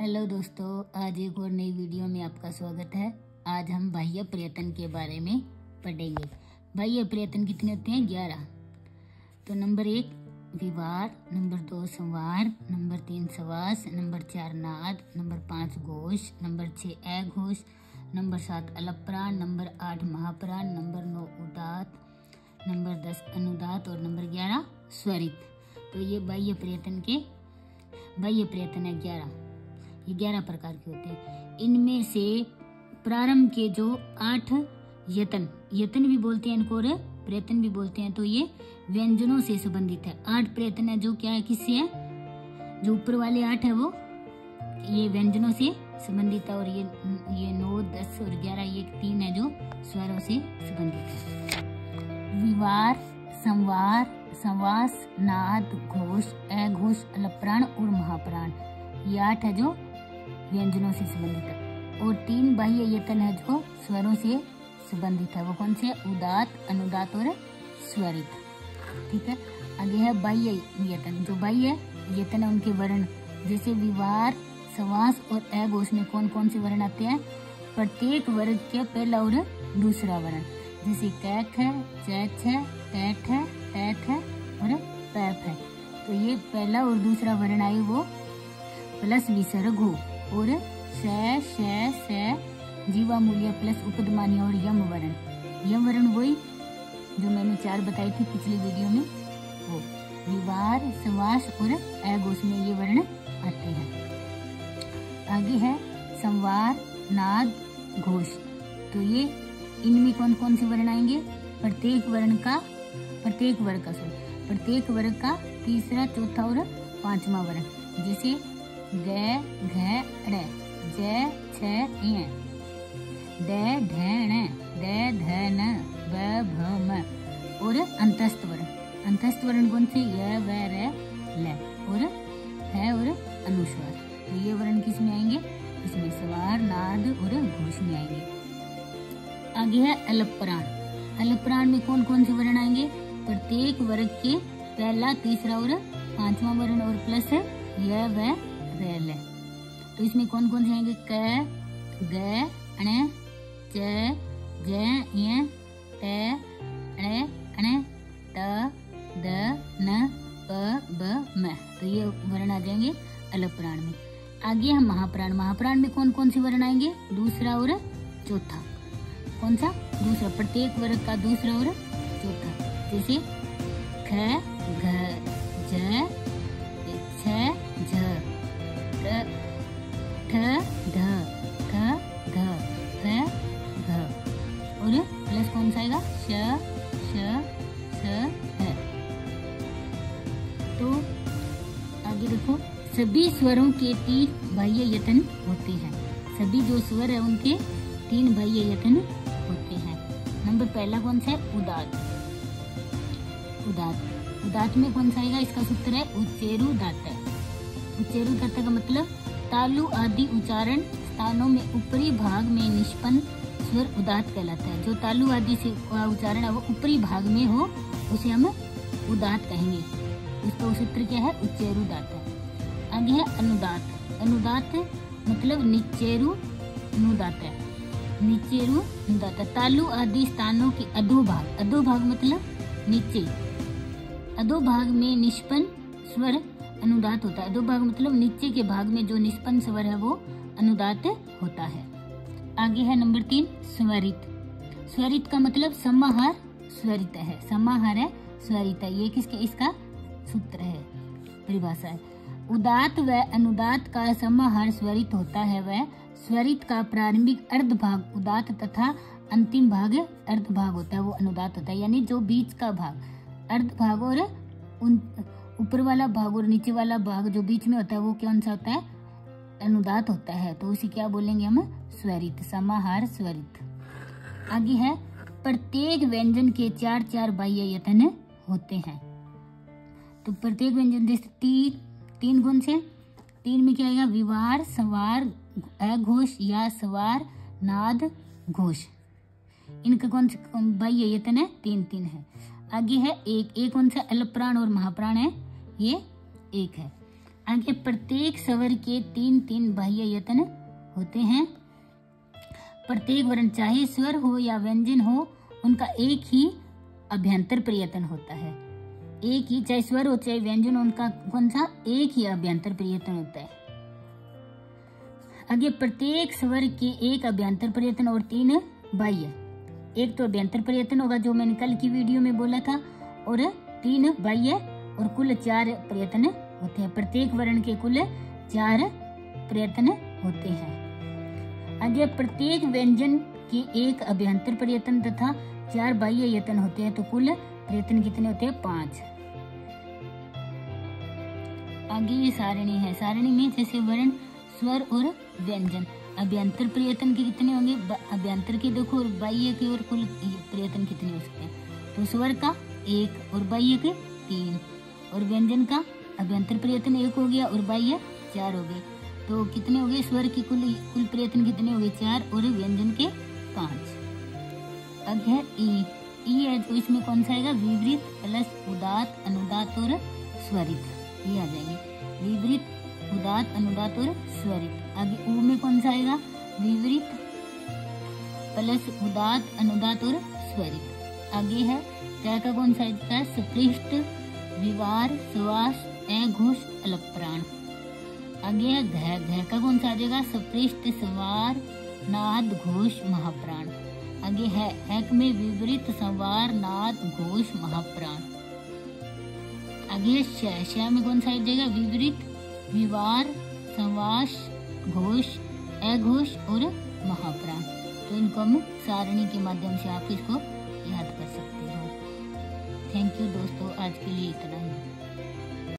Hello दोस्तों, आज एक और नई वीडियो में आपका स्वागत है। आज हम बाह्य प्रयत्न के बारे में पढ़ेंगे। बाह्य प्रयत्न कितने होते हैं? 11। तो नंबर 1 विवार, नंबर 2 संवार, नंबर 3 सवास, नंबर 4 नाद, नंबर 5 घोष, नंबर 6 अघोष, नंबर 7 अलपप्राण, नंबर 8 महाप्राण, नंबर 9 उदात, नंबर 10 अनुदात और नंबर 11 स्वरित। तो ये बाह्य प्रयत्न है 11। ये 11 प्रकार के होते हैं। इनमें से प्रारंभ के जो 8 यतन भी बोलते हैं इनको और प्रयत्न भी बोलते हैं, तो ये व्यंजनों से संबंधित है। 8 प्रयत्न है जो क्या है, किससे है? जो ऊपर वाले 8 है वो ये व्यंजनों से संबंधित है, और ये 9, 10 और 11 ये 3 है जो स्वरों से संबंधित है। विवार, संवार, संवास, नाद, घोष, अघोष, अलपप्राण और महाप्राण, ये 8 है जो व्यंजनों से संबंधित है। और 3 बाह्य यतन है जो स्वरों से संबंधित है। वो कौन से? उदात, अनुदात और स्वरित। ठीक है। आगे है बाह्य यतन। जो बाह्य यतन है उनके वर्ण, जैसे विवार, संवास और अघोष में कौन कौन से वर्ण आते हैं? प्रत्येक वर्ग के पहला और दूसरा वर्ण, जैसे कैक है, चैच है, टैट है, टैट है और पैप है। तो ये पहला और दूसरा वर्ण आए वो प्लस विसर्ग हो, और श जीवा मूल्य प्लस उपदमानी और यम वर्ण वही जो मैंने 4 बताई थी पिछली वीडियो में, वो विवार, संवास और अघोष में ये वर्ण आते हैं। आगे है संवार, नाद, घोष। तो ये इनमें कौन कौन से वर्ण आएंगे? प्रत्येक वर्ग का तीसरा, चौथा और 5वां वर्ण, जैसे ग, घ, ड़, ज, छ, य, ड, ढ, ण, द, ध, न, ब, भ, म और अंतस्थ वर्ण कौन से? य, व, र, ल और है और अनुस्वार। तो ये वर्ण किस में आएंगे? इसमें सवार, नाद और घोष में आएंगे। आगे है अलपप्राण। अलपप्राण में कौन कौन से वर्ण आएंगे? प्रत्येक वर्ग के पहला, तीसरा और 5वां वर्ण और प्लस है य, व, र, ल। तो इसमें कौन कौन से आएंगे? क, ग, ण, च, ज, य, त, ण, ण, त, द, न, प, ब, म। तो ये वर्ण आ जाएंगे अलपप्राण में। आगे हम महाप्राण में कौन कौन से वर्ण आएंगे? दूसरा और चौथा। कौन सा? दूसरा। प्रत्येक वर्ग का दूसरा और चौथा, जैसे ख, घ, ज, छ, झ, ठ, ढ, थ, ध, थ, घ और प्लस कौन सा आएगा? श, ह। तो आगे देखो, सभी स्वरों के 3 बाह्य यतन होते हैं। सभी जो स्वर है उनके 3 बाह्य यतन होते हैं। नंबर पहला कौन सा है? उदात। उदात में कौन सा आएगा? इसका सूत्र है उच्चेरुदात्त। उच्चेरुदात्त का मतलब तालु आदि उच्चारण स्थानों में ऊपरी भाग में निष्पन्न स्वर उदात कहलाता है। जो तालु आदि से उच्चारण है वो ऊपरी भाग में हो, उसे हम उदात कहेंगे। इसका सूत्र क्या है? उच्चेरुदात्त। आगे है अनुदात। अनुदात मतलब नीचेरु अनुदात। तालु आदि स्थानों के अधोभाग मतलब नीचे, अधोभाग में निष्पन्न स्वर अनुदात होता है। अधोभाग मतलब नीचे के भाग में जो निष्पन्न स्वर है वो अनुदात होता है। आगे है नंबर 3 स्वरित। स्वरित का मतलब समाहार स्वरित है। समाहार है, स्वरित है। ये इसका सूत्र है, परिभाषा है। उदात व अनुदात का समाहार स्वरित होता है। वह स्वरित का प्रारंभिक अर्धभाग उदात तथा अंतिम भाग अर्धभाग होता है, वो अनुदात होता है। यानी जो बीच का भाग अर्धभाग और ऊपर वाला भाग और नीचे वाला भाग जो बीच में होता है वो कौन सा होता है? अनुदात होता है। तो उसे क्या बोलेंगे हम? स्वरित, समाहार स्वरित। आगे है प्रत्येक व्यंजन के 4 बाह्य यतन होते हैं। तो प्रत्येक व्यंजन जैसे 3 गुण से 3 में क्या आएगा? विवार, संवार, अघोष या सवार, नाद, घोष। इनका कौन से बाह्य यतन है? 3 है। आगे है एक कौन सा? अलपप्राण और महाप्राण है, ये 1 है। आगे प्रत्येक स्वर के 3-3 बाह्य यतन होते हैं। प्रत्येक वर्ण चाहे स्वर हो या व्यंजन हो उनका एक ही अभ्यंतर प्रयत्न होता है। एक ही, चाहे स्वर हो चाहे व्यंजन, उनका कौन सा एक ही अभ्यंतर प्रयत्न होता है। आगे प्रत्येक स्वर के एक अभ्यंतर प्रयत्न और 3 बाह्य। एक तो अभ्यंतर प्रयत्न होगा जो मैंने कल की वीडियो में बोला था, और 3 बाह्य, और कुल 4 प्रयत्न होते हैं। प्रत्येक वर्ण के कुल 4 प्रयत्न होते हैं। आगे प्रत्येक व्यंजन के एक अभ्यंतर प्रयत्न तथा 4 बाह्य यतन होते हैं, तो कुल प्रयत्न कितने होते हैं? 5। आगे ये सारणी है। सारणी में जैसे वर्ण, स्वर और व्यंजन, अभ्यंतर प्रयत्न के कितने होंगे? अभ्यंतर के देखो, और बाह्य के, और कुल प्रयत्न कितने हो सकते हैं? तो स्वर का 1 और बाह्य के 3, और व्यंजन का अभ्यंतर प्रयत्न 1 हो गया और बाह्य 4 हो गए। तो कितने हो गए? स्वर की कुल प्रयत्न कितने हो गए? 4, और व्यंजन के 5। अब है ई है, तो इसमें कौन सा आएगा? विवृत प्लस उदात, अनुदात और स्वरित, ये आ जाएंगे। विवृत, उदात, अनुदात और स्वरित। आगे ऊ में कौन सा आएगा? विवृत प्लस उदात, अनुदात और स्वरित। आगे है क्या का कौन सा आएगा? सपृष्ट, विवार, श्वास, घोष, अलपप्राण। आगे है घ का कौन सा आ जाएगा? सपृष्ट, स्वर, नाद, घोष, महाप्राण। आगे है हैक में विवृत, संवार, नाद, घोष, महाप्राण। आगे श में कौन सा आ जाएगा? विवृत, विवार, संवास, घोष, अघोष और महाप्राण। तो इनको हम सारणी के माध्यम से आप इसको याद कर सकते हो। थैंक यू दोस्तों, आज के लिए इतना ही।